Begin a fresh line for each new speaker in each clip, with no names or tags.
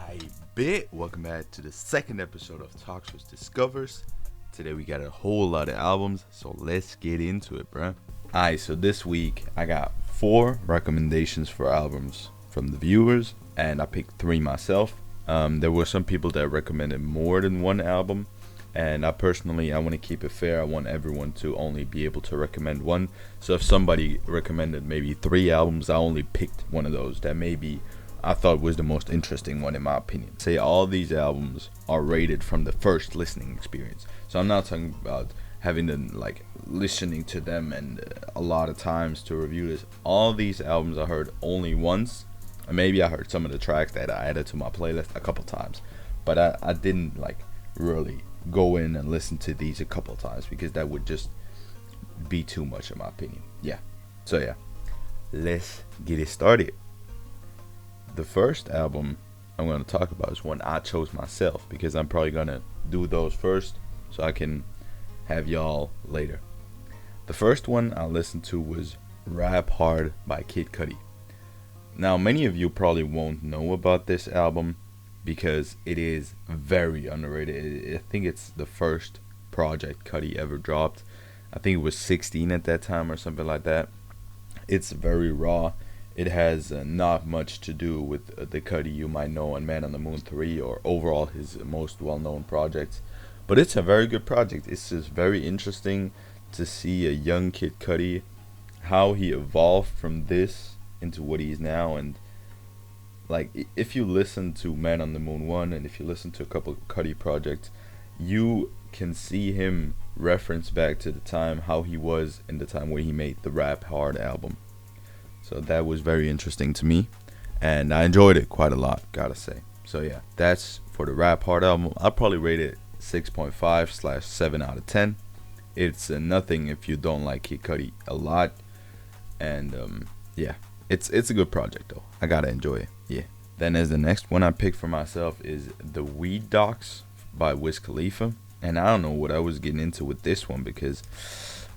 I bet. Welcome back to the second episode of Toxiris Discovers. Today we got a whole lot of albums, so let's get into it, bruh. Alright, so this week I got 4 recommendations for albums from the viewers, and I picked 3 myself. There were some people that recommended more than one album, and I want to keep it fair. I want everyone to only be able to recommend one. So if somebody recommended maybe 3 albums, I only picked one of those that maybe I thought was the most interesting one in my opinion. Say all these albums are rated from the first listening experience. So I'm not talking about having to listening to them and a lot of times to review this. All these albums I heard only once, and maybe I heard some of the tracks that I added to my playlist a couple times, but I didn't really go in and listen to these a couple times because that would just be too much in my opinion. So let's get it started. The first album I'm going to talk about is one I chose myself because I'm probably going to do those first so I can have y'all later. The first one I listened to was Rap Hard by Kid Cudi. Now many of you probably won't know about this album because it is very underrated. I think it's the first project Cudi ever dropped. I think it was 16 at that time or something like that. It's very raw. It has not much to do with the Cudi you might know on Man on the Moon 3 or overall his most well-known projects. But it's a very good project. It's just very interesting to see a young Kid Cudi, how he evolved from this into what he is now. And if you listen to Man on the Moon 1 and if you listen to a couple of Cudi projects, you can see him reference back to the time how he was in the time when he made the Rap Hard album. So that was very interesting to me, and I enjoyed it quite a lot, gotta say. So yeah, that's for the Rap Hard album. I'll probably rate it 6.5/7 out of 10. It's nothing if you don't like Kid Cudi a lot, and it's a good project though. I gotta enjoy it. Yeah. Then as the next one I picked for myself is The Weed Docs by Wiz Khalifa, and I don't know what I was getting into with this one because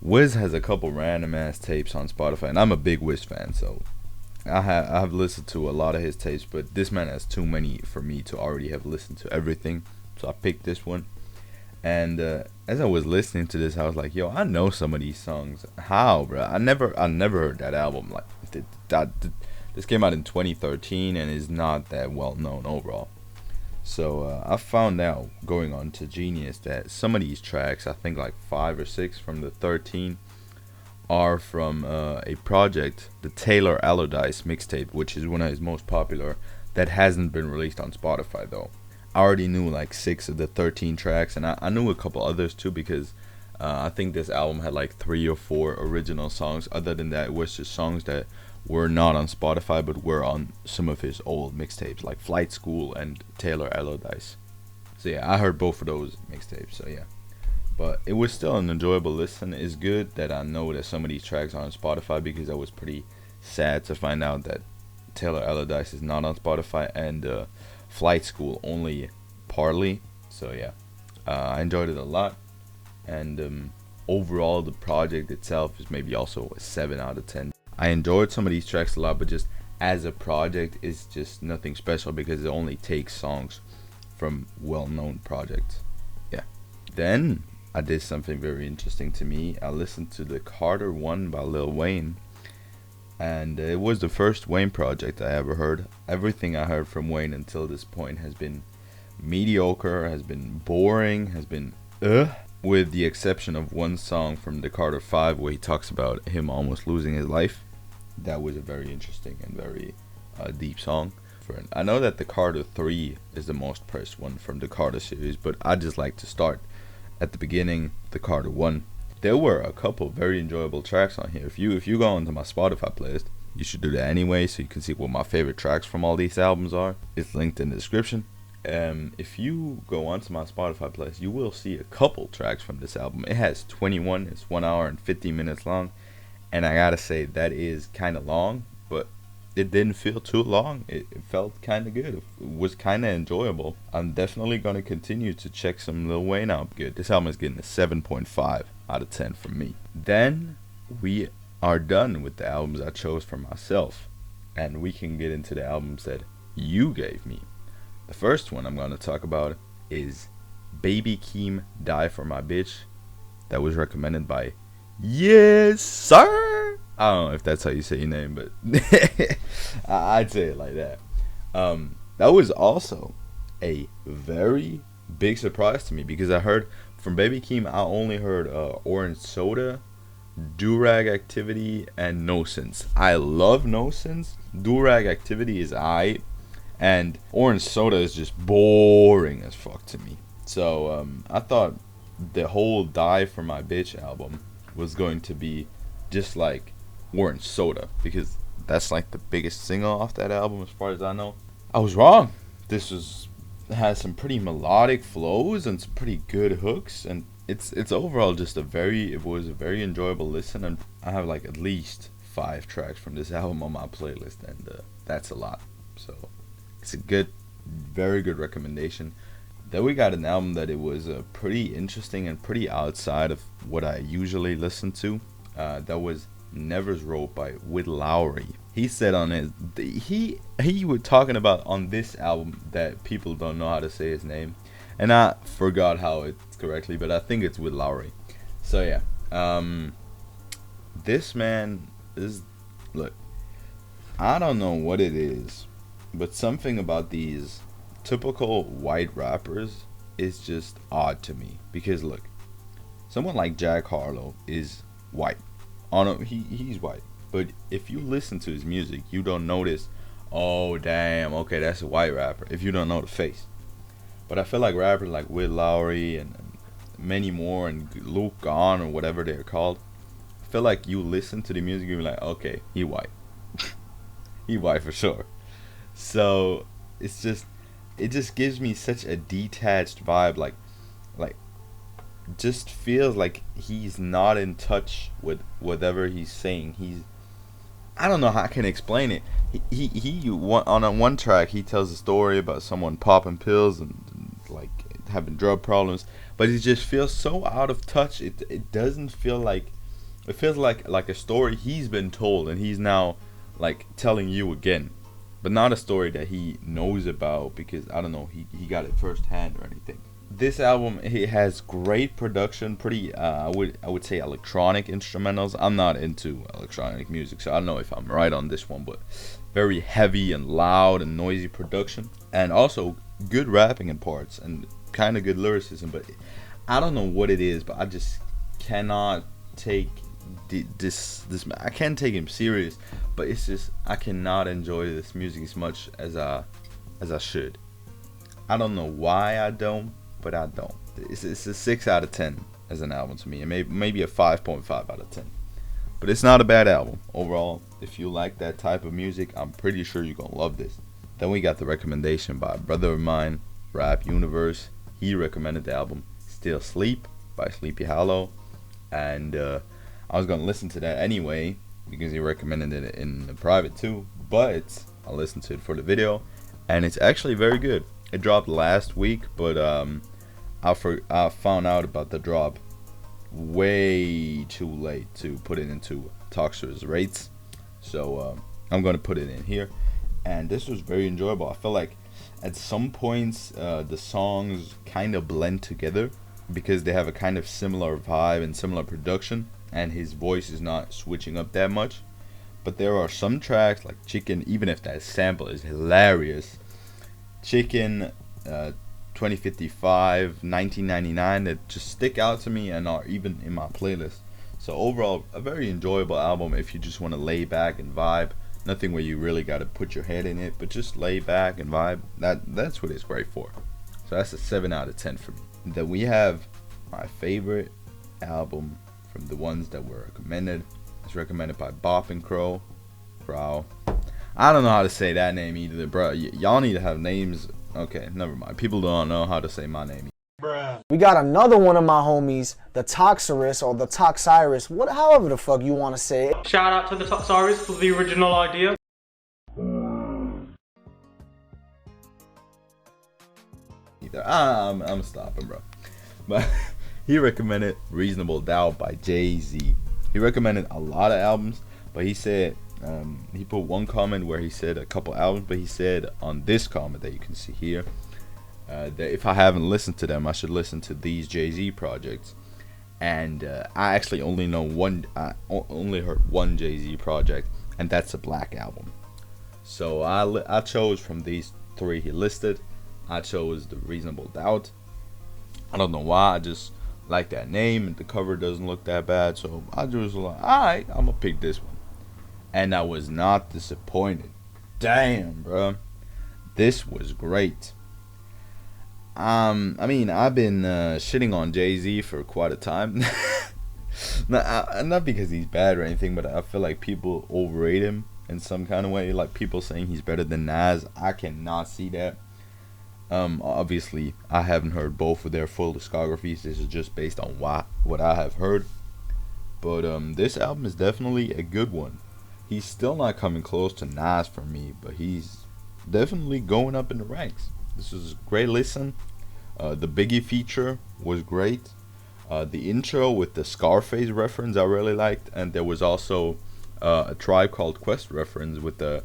Wiz has a couple random ass tapes on Spotify, and I'm a big Wiz fan, so I have listened to a lot of his tapes, but this man has too many for me to already have listened to everything, so I picked this one. And as I was listening to this, I was like, yo, I know some of these songs. How, bro? I never heard that album. This came out in 2013 and is not that well known overall. So I found out going on to Genius that some of these tracks, I think 5 or 6 from the 13, are from a project, the Taylor Allardyce mixtape, which is one of his most popular, that hasn't been released on Spotify though. I already knew 6 of the 13 tracks, and I knew a couple others too because I think this album had 3 or 4 original songs. Other than that, it was just songs that were not on Spotify but were on some of his old mixtapes like Flight School and Taylor Allardyce. So yeah, I heard both of those mixtapes, so yeah. But it was still an enjoyable listen. It's good that I know that some of these tracks are on Spotify because I was pretty sad to find out that Taylor Allardyce is not on Spotify and Flight School only partly. So yeah, I enjoyed it a lot, and overall the project itself is maybe also a 7 out of 10. I enjoyed some of these tracks a lot, but just as a project, it's just nothing special because it only takes songs from well-known projects. Yeah. Then I did something very interesting to me. I listened to the Carter 1 by Lil Wayne, and it was the first Wayne project I ever heard. Everything I heard from Wayne until this point has been mediocre, has been boring, has been with the exception of one song from the Carter 5 where he talks about him almost losing his life. That was a very interesting and very deep song. I know that the Carter 3 is the most pressed one from the Carter series, but I just like to start at the beginning, the Carter 1. There were a couple very enjoyable tracks on here. If you go onto my Spotify playlist, you should do that anyway so you can see what my favorite tracks from all these albums are. It's linked in the description. If you go onto my Spotify playlist, you will see a couple tracks from this album. It has 21, it's 1 hour and 50 minutes long, and I gotta say that is kind of long, but it didn't feel too long. It felt kind of good. It was kind of enjoyable. I'm definitely gonna continue to check some Lil Wayne out. Good. This album is getting a 7.5 out of 10 from me. Then we are done with the albums I chose for myself, and we can get into the albums that you gave me. The first one I'm gonna talk about is Baby Keem Die For My Bitch. That was recommended by Yes Sir. I don't know if that's how you say your name, but I'd say it like that. That was also a very big surprise to me because I heard from Baby Keem, I only heard Orange Soda, Durag Activity, and No Sense. I love No Sense. Durag Activity is aight, and Orange Soda is just boring as fuck to me. So I thought the whole Die For My Bitch album was going to be just like Orange Soda because that's like the biggest single off that album as far as I know. I was wrong. This has some pretty melodic flows and some pretty good hooks, and it's overall just it was a very enjoyable listen, and I have like at least 5 tracks from this album on my playlist, and that's a lot. So it's a very good recommendation. Then we got an album that it was pretty interesting and pretty outside of what I usually listen to. That was Never's Rope by Wiz Lowry. He said on his he was talking about on this album that people don't know how to say his name, and I forgot how it's correctly, but I think it's Wiz Lowry. So yeah, this man is, look, I don't know what it is, but something about these typical white rappers is just odd to me. Because look, someone like Jack Harlow is white. He's white, but if you listen to his music, you don't notice, oh damn, okay, that's a white rapper, if you don't know the face. But I feel like rappers like Wiz Lowry and many more, and Luke Gone or whatever they're called, I feel like you listen to the music, you're like, okay, he white. He white for sure. So it just gives me such a detached vibe, like just feels like he's not in touch with whatever he's saying. I don't know how I can explain it. He on one track he tells a story about someone popping pills and like having drug problems, but it just feels so out of touch. It doesn't feel like, it feels like a story he's been told and he's now like telling you again, but not a story that he knows about because, I don't know, he got it firsthand or anything. This album, it has great production, pretty I would say electronic instrumentals. I'm not into electronic music, so I don't know if I'm right on this one, but very heavy and loud and noisy production, and also good rapping in parts and kind of good lyricism. But I don't know what it is, but I just cannot take this I can't take him serious, but it's just I cannot enjoy this music as much as I should. I don't know why I don't, but I don't. It's a 6 out of 10 as an album to me, and maybe a 5.5 out of 10. But it's not a bad album overall. If you like that type of music, I'm pretty sure you're gonna love this. Then we got the recommendation by a brother of mine, Rap Universe. He recommended the album Still Sleep by Sleepy Hollow, and I was gonna listen to that anyway because he recommended it in the private too, but I listened to it for the video, and it's actually very good. It dropped last week, but I found out about the drop way too late to put it into Toxiris rates, so I'm gonna put it in here. And this was very enjoyable. I feel like at some points the songs kind of blend together because they have a kind of similar vibe and similar production, and his voice is not switching up that much. But there are some tracks like Chicken, even if that sample is hilarious, Chicken, 2055, 1999, that just stick out to me and are even in my playlist. So overall, a very enjoyable album if you just want to lay back and vibe. Nothing where you really got to put your head in it, but just lay back and vibe. That's what it's great for. So that's a 7 out of 10 for me. Then we have my favorite album from the ones that were recommended. It's recommended by Bop and Crow. I don't know how to say that name either, bro. Y'all need to have names. Okay, never mind. People don't know how to say my name.
Bruh. We got another one of my homies, the Toxiris or the Toxiris, however the fuck you want to say it.
Shout out to the Toxiris for the original idea.
I'm stopping, bro. But he recommended Reasonable Doubt by Jay-Z. He recommended a lot of albums, but he said He put one comment where he said a couple albums, but he said on this comment that you can see here that if I haven't listened to them, I should listen to these Jay-Z projects. And I actually only know one. I only heard one Jay-Z project, and that's a Black Album. So I chose from these three he listed. I chose the Reasonable Doubt. I don't know why. I just like that name, and the cover doesn't look that bad. So I just like, alright, I'm gonna pick this one. And I was not disappointed. Damn, bro, this was great. I mean, I've been shitting on Jay-Z for quite a time. Not because he's bad or anything, but I feel like people overrate him in some kind of way. Like people saying he's better than Nas. I cannot see that. Obviously, I haven't heard both of their full discographies. This is just based on what I have heard. But this album is definitely a good one. He's still not coming close to Nas for me, but he's definitely going up in the ranks. This was a great listen. The Biggie feature was great. The intro with the Scarface reference I really liked, and there was also a Tribe Called Quest reference with the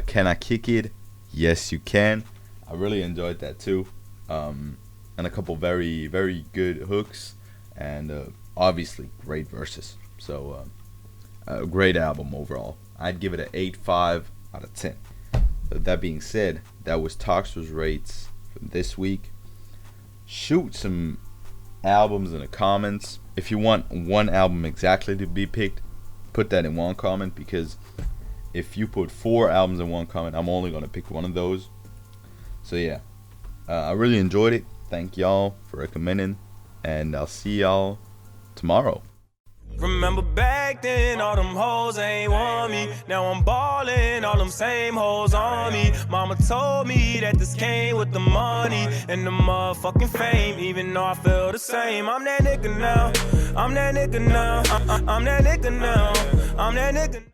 Can I Kick It? Yes, you can. I really enjoyed that too. And a couple very, very good hooks, and obviously great verses. So a great album overall. I'd give it an 8.5 out of 10. So that being said, that was Toxiris rates from this week. Shoot some albums in the comments. If you want one album exactly to be picked, put that in one comment, because if you put 4 albums in one comment, I'm only gonna pick one of those. So yeah, I really enjoyed it. Thank y'all for recommending, and I'll see y'all tomorrow.
Remember back then, all them hoes ain't want me. Now I'm ballin', all them same hoes on me. Mama told me that this came with the money and the motherfucking fame, even though I feel the same. I'm that nigga now. I'm that nigga now. I'm that nigga now. I'm that nigga.